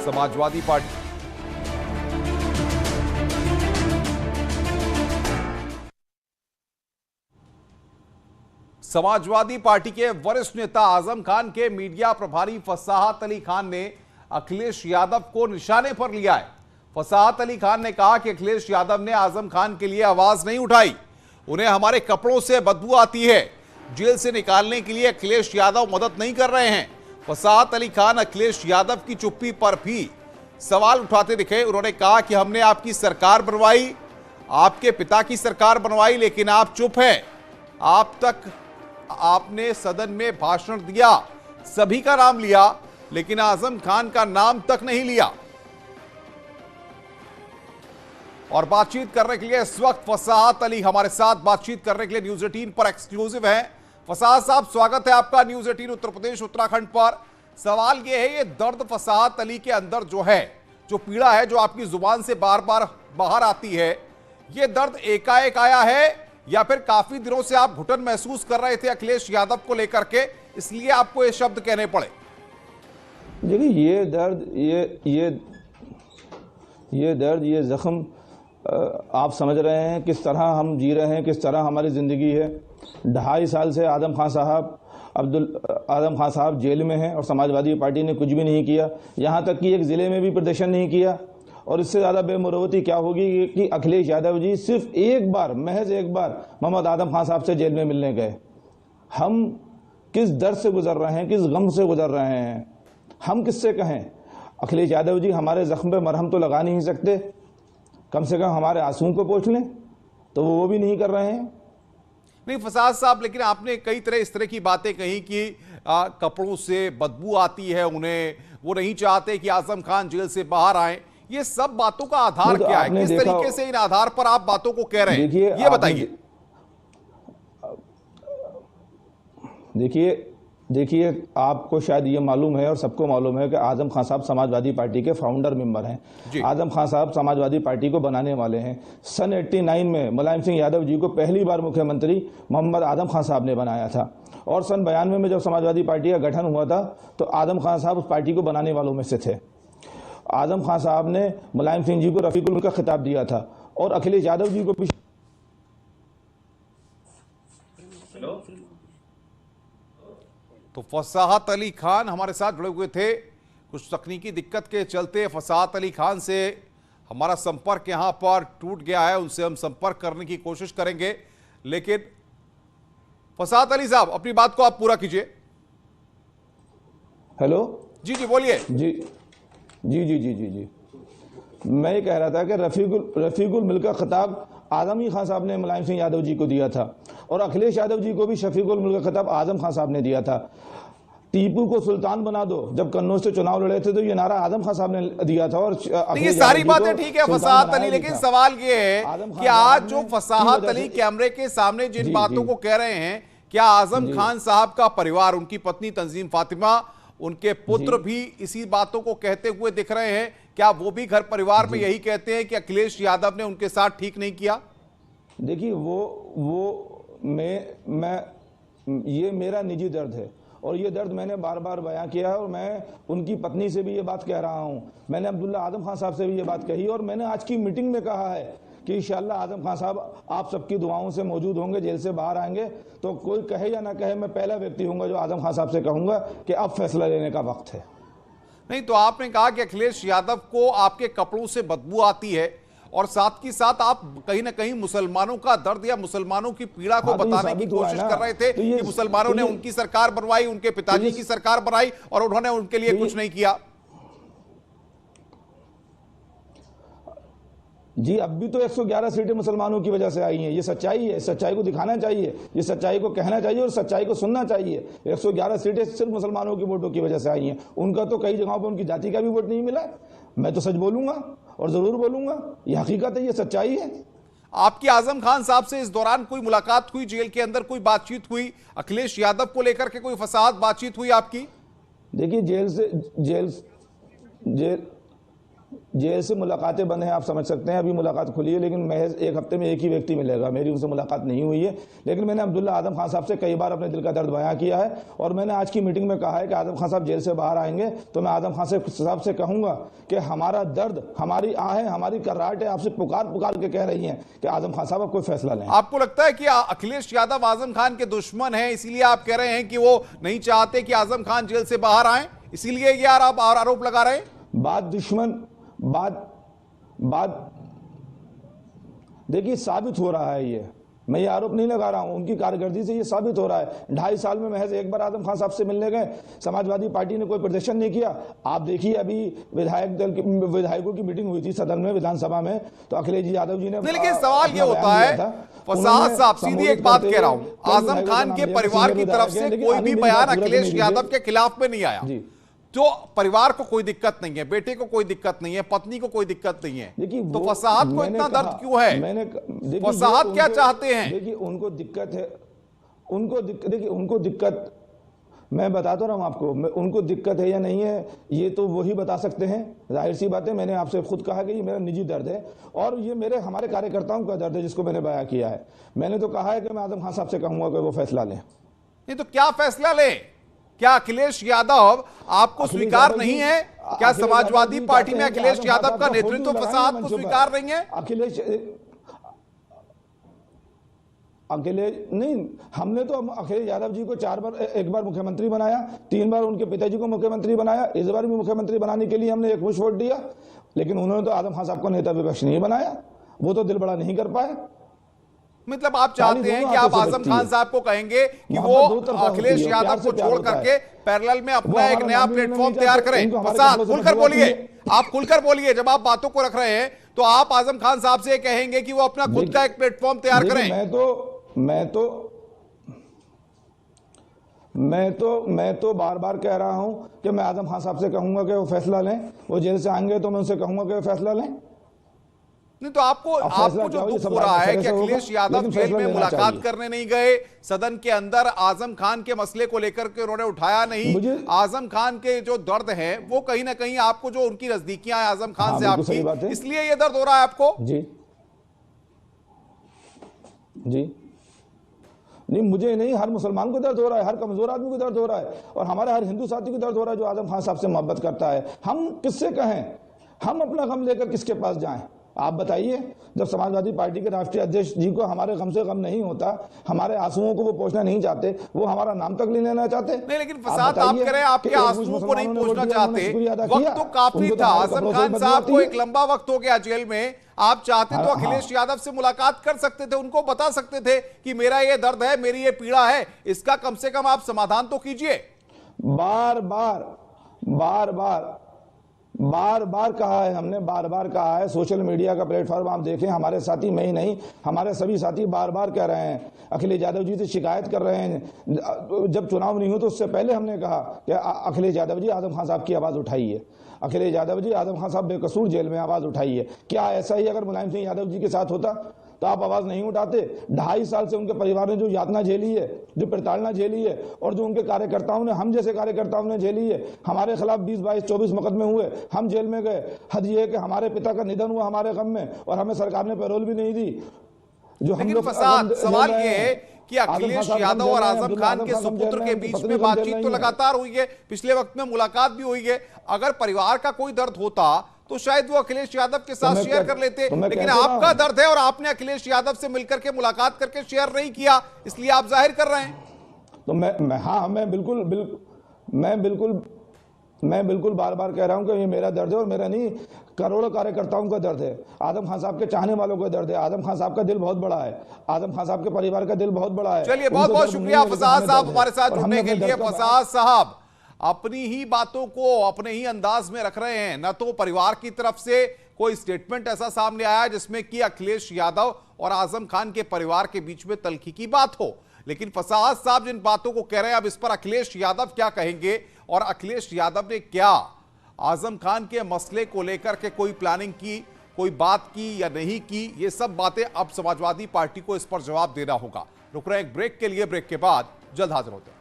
Samajwadi party. Samajwadi party के वरिष्ठ नेता आजम खान के मीडिया प्रभारी फसाहत अली खान ने अखिलेश यादव को निशाने पर लिया है। फसाहत अली खान ने कहा कि अखिलेश यादव ने आजम खान के लिए आवाज नहीं उठाई, उन्हें हमारे कपड़ों से बदबू आती है, जेल से निकालने के लिए अखिलेश यादव मदद नहीं कर रहे हैं। फसाहत अली खान अखिलेश यादव की चुप्पी पर भी सवाल उठाते दिखे। उन्होंने कहा कि हमने आपकी सरकार बनवाई, आपके पिता की सरकार बनवाई, लेकिन आप चुप हैं। आप तक आपने सदन में भाषण दिया, सभी का नाम लिया, लेकिन आजम खान का नाम तक नहीं लिया। और बातचीत करने के लिए इस वक्त फसाहत अली हमारे साथ बातचीत करने के लिए न्यूज 18 पर एक्सक्लूसिव है। फसाहत साहब, स्वागत है आपका न्यूज 18 उत्तर प्रदेश उत्तराखंड पर। सवाल यह है, ये दर्द फसाहत अली के अंदर जो है, जो पीड़ा है, जो आपकी जुबान से बार बार बाहर आती है, ये दर्द एकाएक आया है या फिर काफी दिनों से आप घुटन महसूस कर रहे थे अखिलेश यादव को लेकर के, इसलिए आपको ये शब्द कहने पड़े? देखिए, ये दर्द, ये दर्द, ये जख्म आप समझ रहे हैं किस तरह हम जी रहे हैं, किस तरह हमारी ज़िंदगी है। 2.5 साल से आजम खान साहब जेल में हैं और समाजवादी पार्टी ने कुछ भी नहीं किया, यहाँ तक कि एक ज़िले में भी प्रदर्शन नहीं किया। और इससे ज़्यादा बेमुरवती क्या होगी कि अखिलेश यादव जी सिर्फ एक बार, महज एक बार मोहम्मद आजम खान साहब से जेल में मिलने गए। हम किस दर्द से गुजर रहे हैं, किस गम से गुजर रहे हैं, हम किससे कहें? अखिलेश यादव जी हमारे ज़ख्म पे मरहम तो लगा नहीं सकते, कम से कम हमारे आंसुओं को पोंछ लें, तो वो भी नहीं कर रहे हैं। नहीं फसाद साहब, लेकिन आपने कई तरह इस तरह की बातें कही कि कपड़ों से बदबू आती है उन्हें, वो नहीं चाहते कि आजम खान जेल से बाहर आए। ये सब बातों का आधार क्या है? किस तरीके से इन आधार पर आप बातों को कह रहे हैं, ये बताइए। देखिए, आपको शायद ये मालूम है और सबको मालूम है कि आजम खान साहब समाजवादी पार्टी के फाउंडर मेंबर हैं। आजम खान साहब समाजवादी पार्टी को बनाने वाले हैं। सन 89 में मुलायम सिंह यादव जी को पहली बार मुख्यमंत्री मोहम्मद आजम खान साहब ने बनाया था। और सन 92 में जब समाजवादी पार्टी का गठन हुआ था तो आजम खान साहब उस पार्टी को बनाने वालों में से थे। आजम खान साहब ने मुलायम सिंह जी को रफीकुल मुल्क का खिताब दिया था और अखिलेश यादव जी को भी। तो फसाहत अली खान हमारे साथ जुड़े हुए थे। कुछ तकनीकी दिक्कत के चलते फसाहत अली खान से हमारा संपर्क यहां पर टूट गया है, उनसे हम संपर्क करने की कोशिश करेंगे। लेकिन फसाहत अली साहब, अपनी बात को आप पूरा कीजिए। हेलो, जी बोलिए। जी मैं ये कह रहा था कि रफीकुल मुल्क का खिताब आजम ही खान साहब ने मुलायम सिंह यादव जी को दिया था और अखिलेश यादव जी को भी शफीकुल मुल्क का खिताब आजम खान साहब ने दिया था। टीपू को सुल्तान बना दो, जब कन्नौज से चुनाव लड़े थे तो ये नारा आजम खान साहब ने दिया था। और ये सारी बातें ठीक है फसाहत अली, लेकिन सवाल ये है कि आज जो फसाहत अली कैमरे के सामने जिन बातों को कह रहे हैं, क्या आजम खान साहब का परिवार, उनकी पत्नी तंजीम फातिमा, उनके पुत्र भी इसी बातों को कहते हुए दिख रहे हैं? क्या वो भी घर परिवार में यही कहते हैं कि अखिलेश यादव ने उनके साथ ठीक नहीं किया? देखिए, ये मेरा निजी दर्द है और ये दर्द मैंने बार बार बयां किया है और मैं उनकी पत्नी से भी ये बात कह रहा हूं। मैंने अब्दुल्ला आजम खान साहब से भी ये बात कही और मैंने आज की मीटिंग में कहा है कि इंशाअल्लाह आजम खान साहब आप सबकी दुआओं से मौजूद होंगे, जेल से बाहर आएंगे तो कोई कहे या ना कहे, मैं पहला व्यक्ति हूंगा जो आजम खान साहब से कहूंगा कि अब फैसला लेने का वक्त है। नहीं, तो आपने कहा कि अखिलेश यादव को आपके कपड़ों से बदबू आती है और साथ ही साथ आप कहीं ना कहीं मुसलमानों का दर्द या मुसलमानों की पीड़ा को बताने की कोशिश कर रहे थे कि मुसलमानों ने उनकी सरकार बनवाई, उनके पिताजी की सरकार बनाई और उन्होंने उनके लिए कुछ नहीं किया। जी, अब भी तो 111 सीटें मुसलमानों की वजह से आई हैं। ये सच्चाई है, सच्चाई को दिखाना चाहिए, ये सच्चाई को कहना चाहिए और सच्चाई को सुनना चाहिए। 111 सीटें सिर्फ मुसलमानों की वोटों की वजह से आई हैं। उनका तो कई जगहों पर उनकी जाति का भी वोट नहीं मिला। मैं तो सच बोलूंगा और जरूर बोलूंगा, ये हकीकत है, ये सच्चाई है। आपकी आजम खान साहब से इस दौरान कोई मुलाकात हुई, जेल के अंदर कोई बातचीत हुई, अखिलेश यादव को लेकर के कोई फसाद बातचीत हुई आपकी? देखिए, जेल से मुलाकातें बंद हैं, आप समझ सकते हैं। अभी मुलाकात खुली है, लेकिन महज एक हफ्ते में एक ही व्यक्ति मिलेगा, मेरी उनसे मुलाकात नहीं हुई है। लेकिन मैंने अब्दुल्ला आजम खान साहब से कई बार अपने दिल का दर्द बयां किया है, और मैंने आज की मीटिंग में कहा है कि आजम खान साहब जेल से बाहर आएंगे तो मैं आजम खान साहब से कहूंगा कि हमारा दर्द, हमारी आहें, हमारी कर्राहटें आपसे पुकार पुकार के कह रही हैं कि आजम खान साहब आप कोई फैसला लें। आपको लगता है कि अखिलेश यादव आजम खान के दुश्मन हैं, इसीलिए आप कह रहे हैं कि वो नहीं चाहते कि आजम खान जेल से बाहर आए, इसीलिए यार आप आरोप लगा रहे हैं? बात दुश्मन, बात देखिए साबित हो रहा है, ये मैं ये आरोप नहीं लगा रहा हूं, उनकी कारकर्दगी से ये साबित हो रहा है। 2.5 साल में महज एक बार आजम खान साहब से मिलने गए, समाजवादी पार्टी ने कोई प्रदर्शन नहीं किया। आप देखिए अभी विधायकों की मीटिंग हुई थी सदन में, विधानसभा में, तो अखिलेश यादव जी ने, लेकिन सवाल ये होता है फसाद साहब, सीधी एक बात कह रहा हूं, आजम खान के परिवार की तरफ से कोई भी बयान अखिलेश यादव के खिलाफ में नहीं आया। तो परिवार को कोई दिक्कत नहीं है, बेटे को कोई दिक्कत नहीं है, पत्नी को कोई दिक्कत नहीं है, तो फसाद को इतना दर्द क्यों है? फसाद क्या चाहते हैं? देखिए उनको दिक्कत है, देखिए उनको दिक्कत, मैं बताता रहा हूं आपको, उनको दिक्कत है या नहीं है ये तो वही बता सकते हैं। जाहिर सी बात है, मैंने आपसे खुद कहा कि ये मेरा निजी दर्द है और ये हमारे कार्यकर्ताओं का दर्द है जिसको मैंने बयां किया है। मैंने तो कहा है कि मैं आजम खान साहब से कहूंगा कि वो फैसला लें। नहीं तो क्या फैसला ले? क्या अखिलेश यादव आपको स्वीकार नहीं है? क्या समाजवादी पार्टी में अखिलेश यादव का नेतृत्व फसाद को स्वीकार नहीं है? अखिलेश नहीं, हमने तो अखिलेश यादव जी को 4 बार, एक बार मुख्यमंत्री बनाया, 3 बार उनके पिताजी को मुख्यमंत्री बनाया, इस बार भी मुख्यमंत्री बनाने के लिए हमने एक मुश्त वोट दिया। लेकिन उन्होंने तो आजम खान साहब को नेता विपक्ष नहीं बनाया, वो तो दिल बड़ा नहीं कर पाए। मतलब आप चाहते हैं कि आप आजम खान साहब को कहेंगे कि वो अखिलेश यादव को छोड़ करके पैरेलल में अपना एक नया प्लेटफॉर्म तैयार करें? फसाद, खुलकर बोलिए, आप खुलकर बोलिए। जब आप बातों को रख रहे हैं तो आप आजम खान साहब से कहेंगे कि वो अपना खुद का एक प्लेटफॉर्म तैयार करें? मैं तो बार बार कह रहा हूं कि मैं आजम खान साहब से कहूंगा कि वो फैसला लें। वो जेल से आएंगे तो मैं उनसे कहूंगा कि वो फैसला लें। नहीं तो आपको जो दुख हो रहा है कि अखिलेश यादव जेल में मुलाकात करने नहीं गए, सदन के अंदर आजम खान के मसले को लेकर के उन्होंने उठाया नहीं, आजम खान के जो दर्द है वो कहीं ना कहीं आपको, जो उनकी नजदीकियां हैं आजम खान से आपकी, इसलिए ये दर्द हो रहा है आपको? जी नहीं, मुझे नहीं, हर मुसलमान को दर्द हो रहा है, हर कमजोर आदमी को दर्द हो रहा है, और हमारे हर हिंदू साथी को दर्द हो रहा है जो आजम खान साहब से मोहब्बत करता है। हम किससे कहें, हम अपना गम लेकर किसके पास जाएं? आप बताइए। जब समाजवादी पार्टी के राष्ट्रीय अध्यक्ष जी को हमारे गम से गम नहीं होता, हमारे आंसुओं को वो पोंछना नहीं चाहते, वो हमारा नाम तक नहीं लेना चाहते। नहीं, लेकिन फसाद आप करें, आपके आंसुओं को नहीं पोंछना चाहते। वक्त तो काफी था, आजम खान साहब को एक लंबा वक्त हो गया जेल में। आप चाहते तो अखिलेश यादव से मुलाकात कर सकते थे, उनको बता सकते थे कि मेरा ये दर्द है, मेरी ये पीड़ा है, इसका कम से कम आप समाधान तो कीजिए। बार बार कहा है हमने, बार बार कहा है। सोशल मीडिया का प्लेटफॉर्म आप देखें, हमारे साथी, मैं ही नहीं, हमारे सभी साथी बार बार कह रहे हैं, अखिलेश यादव जी से शिकायत कर रहे हैं। जब चुनाव नहीं हो तो उससे पहले हमने कहा कि अखिलेश यादव जी आजम खान साहब की आवाज उठाइए, अखिलेश यादव जी आजम खान साहब बेकसूर जेल में, आवाज उठाइए। क्या ऐसा ही अगर मुलायम सिंह यादव जी के साथ होता तो आप आवाज नहीं उठाते? 2.5 साल से उनके परिवार ने जो यातना झेली है, जो प्रताड़ना झेली है, और जो उनके कार्यकर्ताओं ने, हम जैसे कार्यकर्ताओं ने झेली है, हमारे खिलाफ 20, 22, 24 मुकदमे हुए, हम जेल में गए। हद ये है कि हमारे पिता का निधन हुआ हमारे गम में, और हमें सरकार ने पैरोल भी नहीं दी। जो हम लोग, सवाल ये है कि अखिलेश यादव और आजम खान के सुपुत्र के बीच में बातचीत तो लगातार हुई है, पिछले वक्त में मुलाकात भी हुई है। अगर परिवार का कोई दर्द होता तो शायद वो अखिलेश यादव के साथ शेयर कर लेते, लेकिन आपका दर्द है और आपने अखिलेश यादव से मिलकर के मुलाकात करके शेयर नहीं किया, इसलिए आप जाहिर कर रहे हैं। तो मैं बिल्कुल बार बार कह रहा हूं कि ये मेरा दर्द है, और मेरा नहीं, करोड़ों कार्यकर्ताओं का दर्द है, आजम खान साहब के चाहने वालों का दर्द है। आजम खान साहब का दिल बहुत बड़ा है, आजम खान साहब के परिवार का दिल बहुत बड़ा है। चलिए, बहुत बहुत शुक्रिया फसाद साहब हमारे साथ जुड़ने के लिए। फसाद साहब अपनी ही बातों को अपने ही अंदाज में रख रहे हैं, न तो परिवार की तरफ से कोई स्टेटमेंट ऐसा सामने आया जिसमें कि अखिलेश यादव और आजम खान के परिवार के बीच में तल्खी की बात हो, लेकिन फसाद साहब जिन बातों को कह रहे हैं, अब इस पर अखिलेश यादव क्या कहेंगे और अखिलेश यादव ने क्या आजम खान के मसले को लेकर के कोई प्लानिंग की, कोई बात की या नहीं की, ये सब बातें अब समाजवादी पार्टी को इस पर जवाब देना होगा। रुक रहे हैं एक ब्रेक के लिए, ब्रेक के बाद जल्द हाजिर होते हैं।